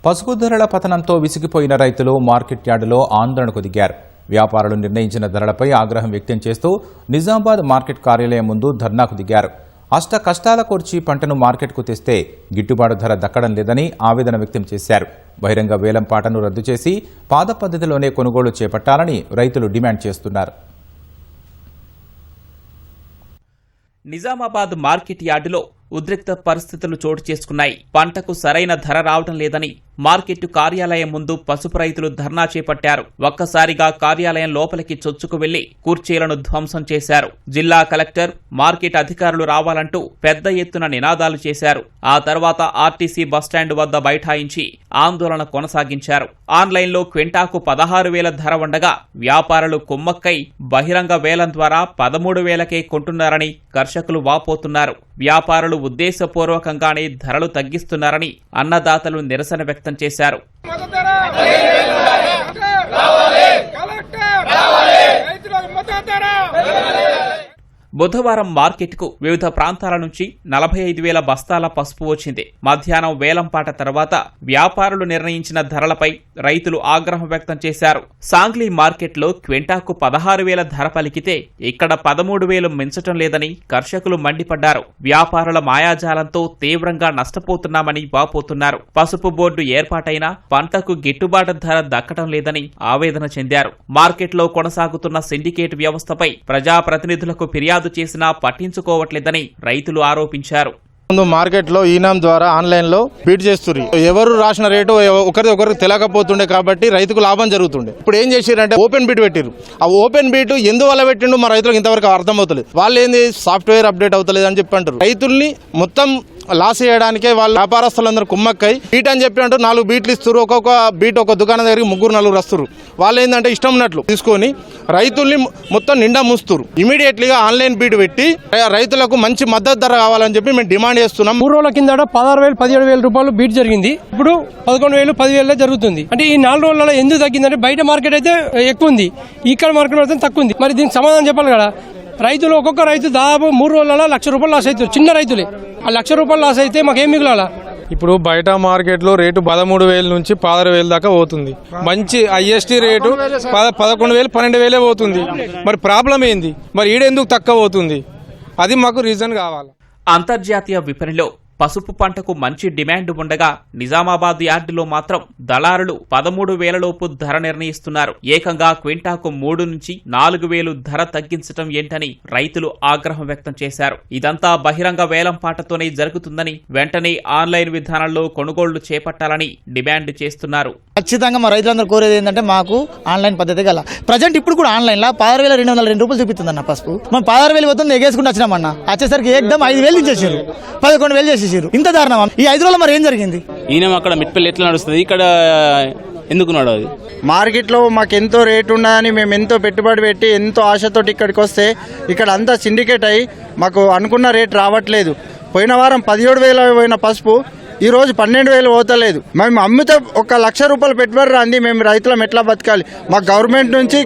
పసుపు ధరల పతనంతో విసిగిపోయిన రైతులు మార్కెట్ యార్డులో ఆందోళనకు దిగారు. వ్యాపారులు నిర్ణయించిన ధరలపై ఆగ్రహం వ్యక్తం చేస్తూ నిజామాబాద్ మార్కెట్ కార్యాలయం ముందు ధర్నాకు దిగారు. అష్ట కష్టాల కోర్చి పంటను మార్కెట్కు తెస్తే గిట్టుబాటు ధర దక్కడం లేదని ఆవేదన వ్యక్తం చేశారు. బహిరంగ వేలంపాటను రద్దు చేసి పాత పద్ధతిలోనే కొనుగోలు చేపట్టాలని రైతులు డిమాండ్ చేస్తున్నారు. నిజామాబాద్ మార్కెట్ యార్డులో ఉద్రిక్త పరిస్థితులు చోటు చేసుకున్నాయి. పంటకు సరైన ధర రావడం లేదని మార్కెట్ కార్యాలయం ముందు పసుపు రైతులు ధర్నా చేపట్టారు. ఒక్కసారిగా కార్యాలయం లోపలికి చొచ్చుకు వెళ్లి కుర్చీలను ధ్వంసం చేశారు. జిల్లా కలెక్టర్, మార్కెట్ అధికారులు రావాలంటూ పెద్ద ఎత్తున నినాదాలు చేశారు. ఆ తర్వాత ఆర్టీసీ బస్టాండ్ వద్ద బైఠాయించి ఆందోళన కొనసాగించారు. ఆన్లైన్లో క్వింటాకు 16,000 ధర ఉండగా వ్యాపారులు కుమ్మక్కై బహిరంగ వేలం ద్వారా 13,000కే కొంటున్నారని కర్షకులు వాపోతున్నారు. వ్యాపారులు ఉద్దేశపూర్వకంగానే ధరలు తగ్గిస్తున్నారని అన్నదాతలు నిరసన వ్యక్తం చేశారు. బుధవారం మార్కెట్కు వివిధ ప్రాంతాల నుంచి 45,000 బస్తాల పసుపు వచ్చింది. మధ్యాహ్నం వేలంపాట తర్వాత వ్యాపారులు నిర్ణయించిన ధరలపై రైతులు ఆగ్రహం వ్యక్తం చేశారు. సాంగ్లీ మార్కెట్లో క్వింటాకు 16,000 ధర పలికితే ఇక్కడ 13,000 మించటం లేదని కర్షకులు మండిపడ్డారు. వ్యాపారుల మాయాజాలంతో తీవ్రంగా నష్టపోతున్నామని వాపోతున్నారు. పసుపు బోర్డు ఏర్పాటైనా పంటకు గిట్టుబాటు ధర దక్కడం లేదని ఆవేదన చెందారు. మార్కెట్లో కొనసాగుతున్న సిండికేట్ వ్యవస్థపై ప్రజాప్రతినిధులకు ఫిర్యాదు చేసినా పట్టించుకోవట్లేదని రైతులు ఆరోపించారు. మార్కెట్ లో ఈనాం ద్వారా ఆన్లైన్ లో బీట్ చేస్తున్నారు. ఎవరు రాసిన రేటు ఒకరికి తెలియకపోతుండే కాబట్టి రైతుకు లాభం జరుగుతుండే. ఇప్పుడు ఏం చేశారంటే ఓపెన్ బీట్ పెట్టారు. ఆ ఓపెన్ బీట్ ఎందువల్ల పెట్టిండు మా రైతులకు ఇంతవరకు అర్థమవుతలేదు. వాళ్ళు ఏంది సాఫ్ట్వేర్ అప్డేట్ అవుతలేదు అని చెప్పి అంటారు. రైతుల్ని మొత్తం లాస్ చేయడానికే వాళ్ళ వ్యాపారస్తులందరూ కుమ్మక్కై బీట్ అని చెప్పి అంటారు. 4 బీట్లు ఇస్తారు. ఒక్కొక్క బీట్ ఒక దుకాణం దగ్గరికి 3-4 వస్తారు. వాళ్ళు ఏంటంటే ఇష్టం ఉన్నట్లు తీసుకొని రైతుల్ని మొత్తం నిండా మూస్తారు. ఇమీడియట్లీగా ఆన్లైన్ బీట్ పెట్టి రైతులకు మంచి మద్దతు ధర కావాలని చెప్పి మేము డిమాండ్ చేస్తున్నాం. 3 రోజుల కింద 16,000 17,000 రూపాయలు బీట్ జరిగింది. ఇప్పుడు 11,000 10,000 జరుగుతుంది. అంటే ఈ 4 రోజులలో ఎందుకు తగ్గిందంటే బయట మార్కెట్ అయితే ఎక్కువ ఉంది, ఇక్కడ మార్కెట్ అయితే తక్కువ ఉంది. మరి దీనికి సమాధానం చెప్పాలి కదా. రైతులు ఒక్కొక్క రైతు దాదాపు 3 రోజులలో 1,00,000 రూపాయలు లాస్ అవుతారు. చిన్న రైతులే ఆ 1,00,000 రూపాయలు లాస్ అయితే మాకేం మిగులాలా? ఇప్పుడు బయట మార్కెట్ లో రేటు 13,000 నుంచి 16,000 దాకా పోతుంది. మంచి ఐఎస్టీ రేటు 11,000 12,000 పోతుంది. మరి ప్రాబ్లం ఏంది? మరి ఈడెందుకు తక్కువ పోతుంది? అది మాకు రీజన్ కావాలి. అంతర్జాతీయ విపణిలో పసుపు పంటకు మంచి డిమాండ్ ఉండగా నిజామాబాద్ యార్డులో మాత్రం దళారులు 13,000 లోపు ధర నిర్ణయిస్తున్నారు. ఏకంగా క్వింటాకు 3 నుంచి 4,000 ధర తగ్గించడం ఏంటని రైతులు ఆగ్రహం వ్యక్తం చేశారు. ఇదంతా బహిరంగ వేలంపాటతోనే జరుగుతుందని, వెంటనే ఆన్లైన్ విధానంలో కొనుగోళ్లు చేపట్టాలని డిమాండ్ చేస్తున్నారు. ఖచ్చితంగా మా రైతులందరూ కోరేది ఏంటంటే మాకు ఆన్లైన్ పద్ధతి గల ప్రజెంట్ ఇప్పుడు కూడా ఆన్లైన్ లో 16,202 రూపాయలు చూపిస్తుందన్న పసుపు. మనం 16,000 వద్ద ఎగేసుకుంటూ వచ్చినామన్న. వచ్చేసరికి ఏకదం 5,000 ఇచ్చేసారు, 11,000 చేసేసారు. ఇంత దారుణం. ఈ 5 రోజులు మరి ఏం జరిగింది? ఈయన అక్కడ మిట్పల్లి ఎట్లా నడుస్తుంది, ఇక్కడ ఎందుకు నడవదు? మార్కెట్ లో మాకు ఎంతో రేటు ఉన్నాయని మేము ఎంతో పెట్టుబడి పెట్టి ఎంతో ఆశతోటి ఇక్కడికి వస్తే ఇక్కడ అంతా సిండికేట్ అయ్యి మాకు అనుకున్న రేటు రావట్లేదు. పోయిన వారం 17,000 పోయిన పసుపు ఈ రోజు 12,000 పోతలేదు. మేము అమ్మితే 1,00,000 రూపాయలు పెట్టుబడి రాంది. మేము రైతులం ఎట్లా బతకాలి? మాకు గవర్నమెంట్ నుంచి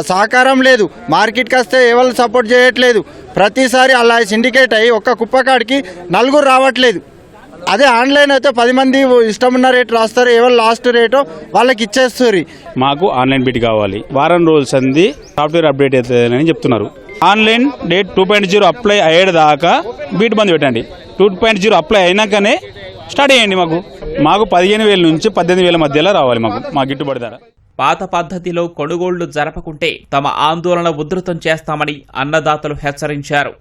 సహకారం లేదు. మార్కెట్కి వస్తే ఎవరు సపోర్ట్ చేయట్లేదు. ప్రతిసారి అలా సిండికేట్ అయ్యి ఒక్క కుప్పకాడికి 4 రావట్లేదు. అదే ఆన్లైన్ అయితే 10 మంది ఇష్టమున్న రేటు రాస్తారు. ఎవరు లాస్ట్ రేటో వాళ్ళకి ఇచ్చేస్తారు. మాకు ఆన్లైన్ బీట్ కావాలి. వారం రోజులు సంది సాఫ్ట్వేర్ అప్డేట్ అవుతుందని చెప్తున్నారు. ఆన్లైన్ డేట్ 2.0 అప్లై అయ్యేదాకా బీట్ బంద్ పెట్టండి. 2.0 అప్లై అయినాకనే స్టార్ట్ చేయండి. మాకు 15,000 నుంచి 18,000 మధ్యలో రావాలి మా గిట్టుబాటు ధర. పాత పద్ధతిలో కొనుగోళ్లు జరపకుంటే తమ ఆందోళన ఉధృతం చేస్తామని అన్నదాతలు హెచ్చరించారు.